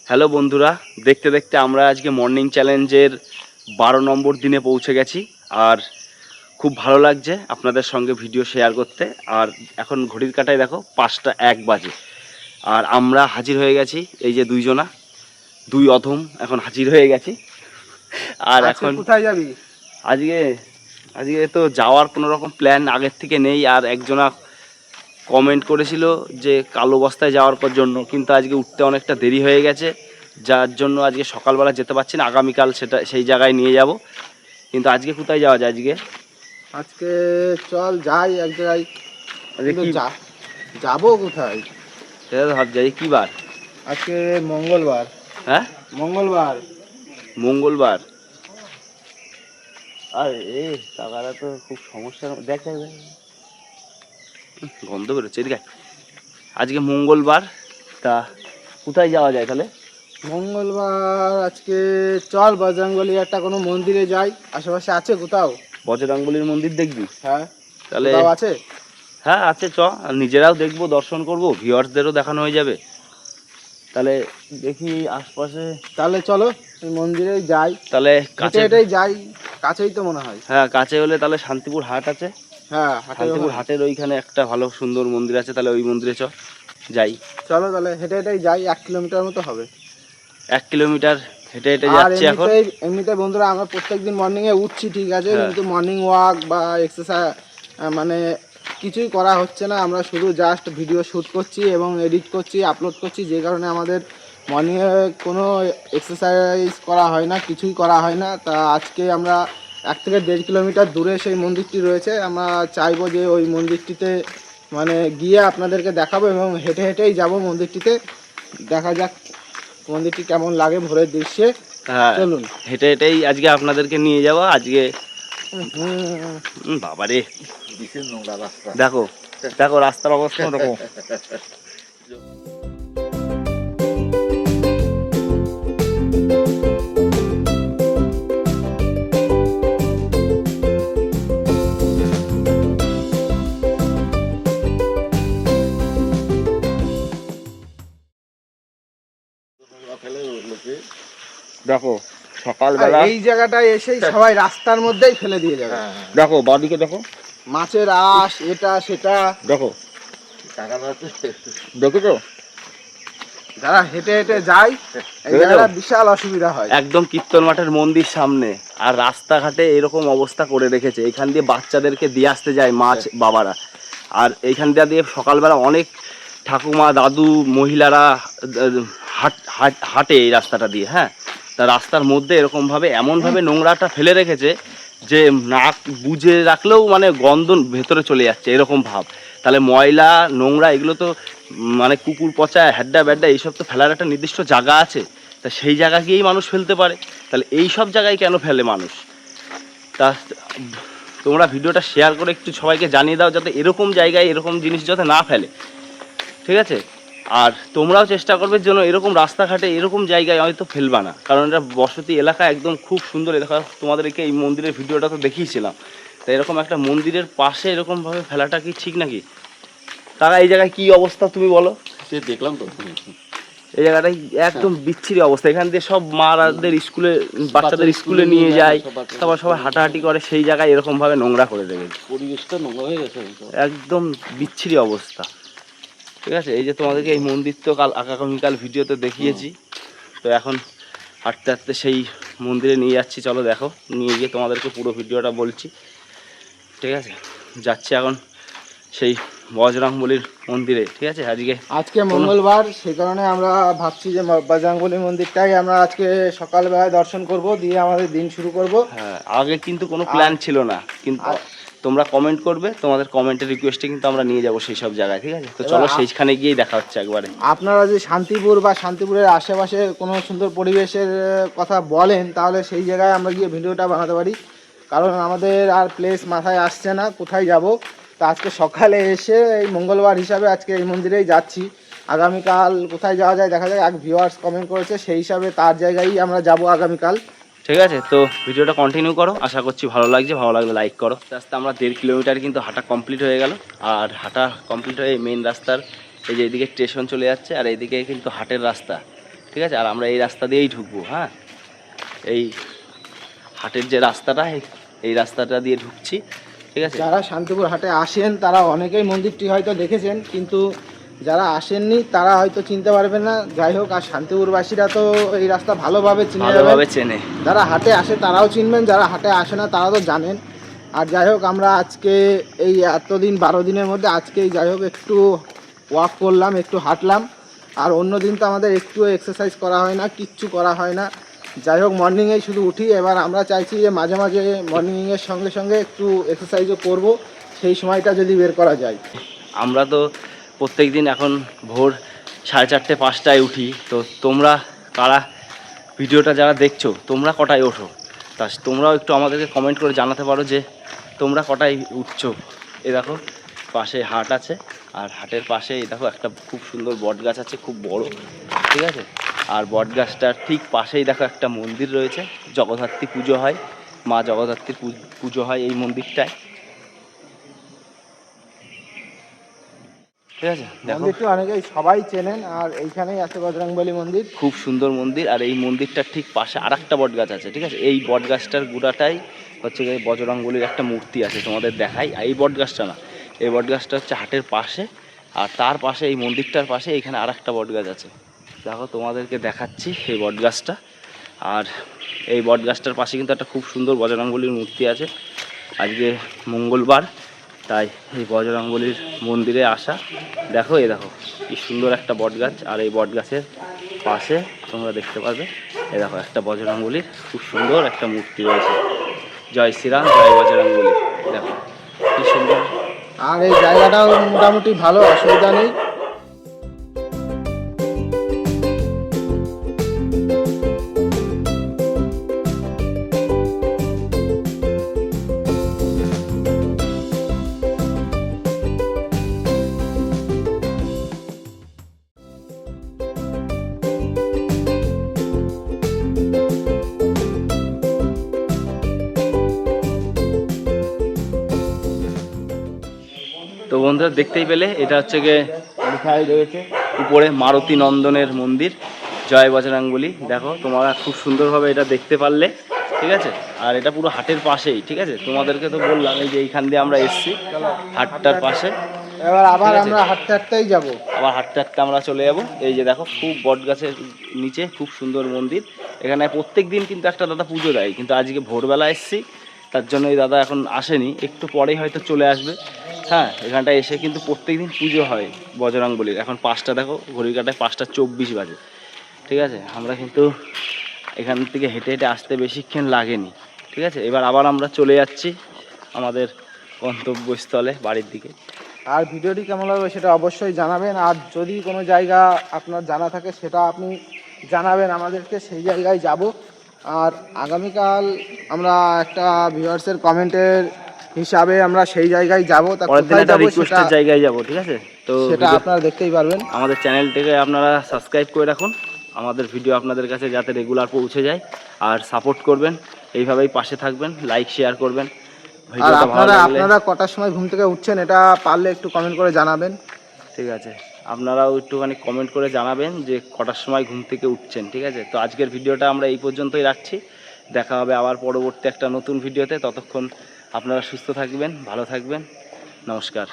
Hello বন্ধুরা, দেখতে দেখতে আমরা আজকে মর্নিং চ্যালেঞ্জের 12 নম্বর দিনে পৌঁছে গেছি। আর খুব ভালো লাগছে আপনাদের সঙ্গে ভিডিও শেয়ার করতে। আর এখন ঘড়ির কাঁটায় দেখো 5টা 1 বাজে, আর আমরা হাজির হয়ে গেছি। এই যে দুই অধম এখন হাজির হয়ে গেছি। আর এখন কোথায় যাবি? আজকে আজকে তো যাওয়ার কোনো রকম প্ল্যান আগের থেকে নেই। আর একজনা কমেন্ট করেছিল যে কালো বস্তায় যাওয়ার পর জন্য, কিন্তু আজকে উঠতে অনেকটা দেরি হয়ে গেছে, যার জন্য আজকে সকালবেলা যেতে পারছি না। আগামীকাল সেই জায়গায় নিয়ে যাব। কিন্তু আজকে কোথায় যাওয়া যায়? আজকে চল যাই এক জায়গায়। যাবো কোথায় সেটা তো ভাবছি। আজকে কী বার? আজকে মঙ্গলবার। হ্যাঁ, মঙ্গলবার। আর টাকাটা তো খুব সমস্যা। দেখ গন্ধ বেরোচ্ছে এদিকে। আজকে মঙ্গলবার, তা কোথায় যাওয়া যায় তাহলে? মঙ্গলবার আজকে চল বজরংবলী একটা কোনো মন্দিরে যাই। আশেপাশে আছে কোথাও? বজরংবলীর মন্দির দেখবি? হ্যাঁ, তাহলে আছে। হ্যাঁ আছে, আর নিজেরাও দেখবো, দর্শন করবো, ভিউয়ার্সদেরও দেখানো হয়ে যাবে। তাহলে দেখি আশপাশে। তাহলে চলো মন্দিরে যাই। তাহলে এটাই যাই, কাছেই তো মনে হয়। হ্যাঁ, কাছে হলে তাহলে শান্তিপুর হাট আছে। হ্যাঁ, শান্তিপুর হাটের ওইখানে একটা ভালো সুন্দর মন্দির আছে, তাহলে ওই মন্দিরে যাই। চলো তাহলে হেঁটে হেঁটেই যাই। 1 কিলোমিটার মতো হবে। 1 কিলোমিটার হেঁটে হেঁটে যাচ্ছি এখন। এমনিতে বন্ধুরা আমরা প্রত্যেকদিন মর্নিংয়ে উঠছি, ঠিক আছে, কিন্তু মর্নিং ওয়াক বা এক্সারসাইজ মানে কিছুই করা হচ্ছে না। আমরা শুধু জাস্ট ভিডিও শ্যুট করছি এবং এডিট করছি, আপলোড করছি, যে কারণে আমাদের মর্নিংয়ে কোনো এক্সারসাইজ করা হয় না, কিছুই করা হয় না। তা আজকে আমরা 1 থেকে 1.5 কিলোমিটার দূরে সেই মন্দিরটি রয়েছে। আমরা চাইবো যে ওই মন্দিরটিতে মানে গিয়ে আপনাদেরকে দেখাবো এবং হেঁটে হেঁটেই যাব মন্দিরটিতে। দেখা যাক মন্দিরটি কেমন লাগে ভোরের দৃশ্যে। হ্যাঁ, চলুন হেঁটে হেঁটেই আজকে আপনাদেরকে নিয়ে যাবো। আজকে বাবারে, দেখো দেখো রাস্তার অবস্থা দেখো। দেখো সকালবেলা এই জায়গাটায় এসেই সবাই রাস্তার মধ্যেই ফেলে দিয়ে যাবে। দেখো বাদিকে দেখো, মাছের আঁশ, এটা সেটা দেখো, দেখো তো। যারা হেঁটে হেঁটে যায় এই জায়গাটা বিশাল অসুবিধা হয়। একদম কীর্তন মাঠের মন্দির সামনে, আর রাস্তাঘাটে এরকম অবস্থা করে রেখেছে। এখান দিয়ে বাচ্চাদেরকে দিয়ে আসতে যায় মাছ বাবারা, আর এইখান দিয়ে সকালবেলা অনেক ঠাকুমা দাদু মহিলারা হাঁটে এই রাস্তাটা দিয়ে। হ্যাঁ, তা রাস্তার মধ্যে এরকমভাবে এমনভাবে নোংরাটা ফেলে রেখেছে যে নাক বুঝে রাখলেও মানে গন্ধ ভেতরে চলে যাচ্ছে, এরকম ভাব। তাহলে ময়লা নোংরা এগুলো তো মানে কুকুর পচা হ্যাড্ডা ব্যাড্ডা এইসব তো ফেলার একটা নির্দিষ্ট জায়গা আছে। তা সেই জায়গা গিয়েই মানুষ ফেলতে পারে, তাহলে এই সব জায়গায় কেন ফেলে মানুষ? তা তোমরা ভিডিওটা শেয়ার করে একটু সবাইকে জানিয়ে দাও, যাতে এরকম জায়গায় এরকম জিনিস যাতে না ফেলে, ঠিক আছে? আর তোমরাও চেষ্টা করবে যেন এরকম রাস্তাঘাটে এরকম জায়গায় হয়তো ফেলবা না, কারণ এটা বসতি এলাকা, একদম খুব সুন্দর এলাকা। তোমাদেরকে এই মন্দিরের ভিডিওটা তো দেখিয়েছিলাম। তা এরকম একটা মন্দিরের পাশে এরকমভাবে ফেলাটা কি ঠিক নাকি? তারা এই জায়গায় কি অবস্থা তুমি বলো? সে দেখলাম তো, এই জায়গাটাই একদম বিচ্ছিরি অবস্থা। এখান দিয়ে সব মারাদের স্কুলে বাচ্চাদের স্কুলে নিয়ে যায়, তারপর সবাই হাঁটাহাঁটি করে, সেই জায়গায় এরকমভাবে নোংরা করে রেখেছে। পরিবেশটা নোংরা হয়ে গেছে, একদম বিচ্ছিরি অবস্থা, ঠিক আছে? এই যে তোমাদেরকে এই মন্দির তো আগামীকাল ভিডিওতে দেখিয়েছি। তো এখন হাঁটতে হাঁটতে সেই মন্দিরে নিয়ে যাচ্ছি। চলো দেখো, নিয়ে গিয়ে তোমাদেরকে পুরো ভিডিওটা বলছি, ঠিক আছে? যাচ্ছি এখন সেই বজরংবলীর মন্দিরে, ঠিক আছে? আজকে মঙ্গলবার, সেই কারণে আমরা ভাবছি যে বজরংবলী মন্দিরটাই আমরা আজকে সকালবেলায় দর্শন করব, দিয়ে আমাদের দিন শুরু করব। হ্যাঁ, আগে কিন্তু কোনো প্ল্যান ছিল না, কিন্তু তোমরা কমেন্ট করবে, তোমাদের কমেন্টের রিকোয়েস্টে কিন্তু আমরা নিয়ে যাব সেই সব জায়গায়, ঠিক আছে? তো চলো সেইখানে গিয়েই দেখা হচ্ছে একবারে। আপনারা যে শান্তিপুর বা শান্তিপুরের আশেপাশে কোনো সুন্দর পরিবেশের কথা বলেন, তাহলে সেই জায়গায় আমরা গিয়ে ভিডিওটা বানাতে পারি, কারণ আমাদের আর প্লেস মাথায় আসছে না কোথায় যাব। তা আজকে সকালে এসে এই মঙ্গলবার হিসাবে আজকে এই মন্দিরেই যাচ্ছি। আগামীকাল কোথায় যাওয়া যায় দেখা যায়। এক ভিউয়ার্স কমেন্ট করেছে, সেই হিসাবে তার জায়গায়ই আমরা যাব আগামীকাল, ঠিক আছে? তো ভিডিওটা কন্টিনিউ করো, আশা করছি ভালো লাগছে। ভালো লাগলে লাইক করো। আস্তে আস্তে আমরা 1.5 কিলোমিটার কিন্তু হাঁটা কমপ্লিট হয়ে গেল। আর হাঁটা কমপ্লিট হয়ে মেন রাস্তার এই যে এদিকে স্টেশন চলে যাচ্ছে, আর এইদিকে কিন্তু হাটের রাস্তা, ঠিক আছে। আর আমরা এই রাস্তা দিয়েই ঢুকবো। হ্যাঁ, এই হাটের যে রাস্তাটা এই রাস্তাটা দিয়ে ঢুকছি, ঠিক আছে। যারা শান্তিপুর হাটে আসেন তারা অনেকেই মন্দিরটি হয়তো দেখেছেন, কিন্তু যারা আসেননি তারা হয়তো চিনতে পারবেন না। যাই হোক, আর শান্তিপুরবাসীরা তো এই রাস্তা ভালোভাবে চিনে যাবেন। ভালোভাবে চেনে। যারা হাটে আসে তারাও চিনবেন, যারা হাটে আসে না তারা তো জানেন। আর যাই হোক, আমরা আজকে এই এতদিন 12 দিনের মধ্যে আজকেই যাই হোক একটু ওয়াক করলাম, একটু হাঁটলাম। আর অন্য দিন তো আমাদের একটু এক্সারসাইজ করা হয় না, কিচ্ছু করা হয় না। যাই হোক, মর্নিংয়েই শুধু উঠি। এবার আমরা চাইছি যে মাঝে মাঝে মর্নিংয়ের সঙ্গে সঙ্গে একটু এক্সারসাইজও করব, সেই সময়টা যদি বের করা যায়। আমরা তো প্রত্যেক দিন এখন ভোর 4:30 5টায় উঠি। তো তোমরা কারা ভিডিওটা যারা দেখছো তোমরা কটায় ওঠো, তা তোমরাও একটু আমাদেরকে কমেন্ট করে জানাতে পারো যে তোমরা কটায় উঠছো। এই দেখো পাশে হাট আছে, আর হাটের পাশে এই দেখো একটা খুব সুন্দর বট গাছ আছে, খুব বড়, ঠিক আছে। আর বট গাছটার ঠিক পাশেই দেখো একটা মন্দির রয়েছে, জগদ্ধাত্রী পুজো হয়, মা জগদ্ধাত্রীর পুজো হয় এই মন্দিরটায়, ঠিক আছে। দেখো মন্দিরটি অনেকেই সবাই চেনেন, আর এইখানেই আছে বজরংবলী মন্দির। খুব সুন্দর মন্দির। আর এই মন্দিরটার ঠিক পাশে আর একটা বট গাছ আছে, ঠিক আছে। এই বট গাছটার গুড়াটাই হচ্ছে গিয়ে বজরংবলীর একটা মূর্তি আছে, তোমাদের দেখাই। এই বট গাছটা না, এই বট গাছটা হচ্ছে হাটের পাশে, আর তার পাশে এই মন্দিরটার পাশে এইখানে আর একটা বট গাছ আছে। দেখো তোমাদেরকে দেখাচ্ছি এই বট গাছটা। আর এই বট গাছটার পাশে কিন্তু একটা খুব সুন্দর বজরংবলীর মূর্তি আছে। আজকে মঙ্গলবার, তাই এই বজরংবলীর মন্দিরে আসা। দেখো এই দেখো কি সুন্দর একটা বট গাছ, আর এই বট গাছের পাশে তোমরা দেখতে পারবে এই দেখো একটা বজরংবলীর খুব সুন্দর একটা মূর্তি রয়েছে। জয় শ্রীরাম, জয় বজরংবলী। দেখো কি সুন্দর। আর এই জায়গাটাও মোটামুটি ভালো, অসুবিধা নেই। তো বন্ধুরা দেখতেই পেলে, এটা হচ্ছে গিয়ে লেখাই রয়েছে উপরে মারুতি নন্দনের মন্দির, জয় বজরংবলী। দেখো তোমরা খুব সুন্দরভাবে এটা দেখতে পারলে, ঠিক আছে। আর এটা পুরো হাটের পাশেই, ঠিক আছে। তোমাদেরকে তো বললাম এই যে এইখান দিয়ে আমরা এসছি হাটটার পাশে। এবার আবার ঠিক আছে। আমরা হাঁটতে হাঁটতেই যাবো। আবার হাঁটতে হাঁটতে আমরা চলে যাবো। এই যে দেখো খুব বট গাছের নিচে খুব সুন্দর মন্দির। এখানে প্রত্যেক দিন কিন্তু একটা দাদা পুজো দেয়, কিন্তু আজকে ভোরবেলা এসছি, তার জন্য এই দাদা এখন আসেনি, একটু পরেই হয়তো চলে আসবে। হ্যাঁ, এখানটায় এসে কিন্তু প্রত্যেক দিন পুজো হয় বজরংবলীর। এখন 5টা, দেখো ঘড়ির কাঁটায় 5:24 বাজে, ঠিক আছে। আমরা কিন্তু এখান থেকে হেঁটে হেঁটে আসতে বেশিক্ষণ লাগেনি, ঠিক আছে। এবার আবার আমরা চলে যাচ্ছি আমাদের গন্তব্যস্থলে, বাড়ির দিকে। আর ভিডিওটি কেমন লাগবে সেটা অবশ্যই জানাবেন। আর যদি কোনো জায়গা আপনার জানা থাকে সেটা আপনি জানাবেন আমাদেরকে, সেই জায়গায় যাব। আর আগামীকাল আমরা একটা ভিউয়ার্সের কমেন্টের হিসাবে আমরা সেই জায়গায় যাব। তা পরের দিন কোথায় একটা যাব রিকোয়েস্টের জায়গায় যাব, ঠিক আছে। তো সেটা আপনারা দেখতেই পারবেন। আমাদের চ্যানেলটিকে আপনারা সাবস্ক্রাইব করে রাখুন, আমাদের ভিডিও আপনাদের কাছে যাতে রেগুলার পৌঁছে যায়। আর সাপোর্ট করবেন, এইভাবেই পাশে থাকবেন, লাইক শেয়ার করবেন। আর ভিডিওটা ভালো লাগলে আপনারা কটার সময় ঘুম থেকে উঠছেন এটা পারলে একটু কমেন্ট করে জানাবেন, ঠিক আছে। আপনারাও একটুখানি কমেন্ট করে জানাবেন যে কটার সময় ঘুম থেকে উঠছেন, ঠিক আছে। তো আজকের ভিডিওটা আমরা এই পর্যন্তই রাখছি। দেখা হবে আবার পরবর্তী একটা নতুন ভিডিওতে। ততক্ষণ আপনারা সুস্থ থাকবেন, ভালো থাকবেন। নমস্কার।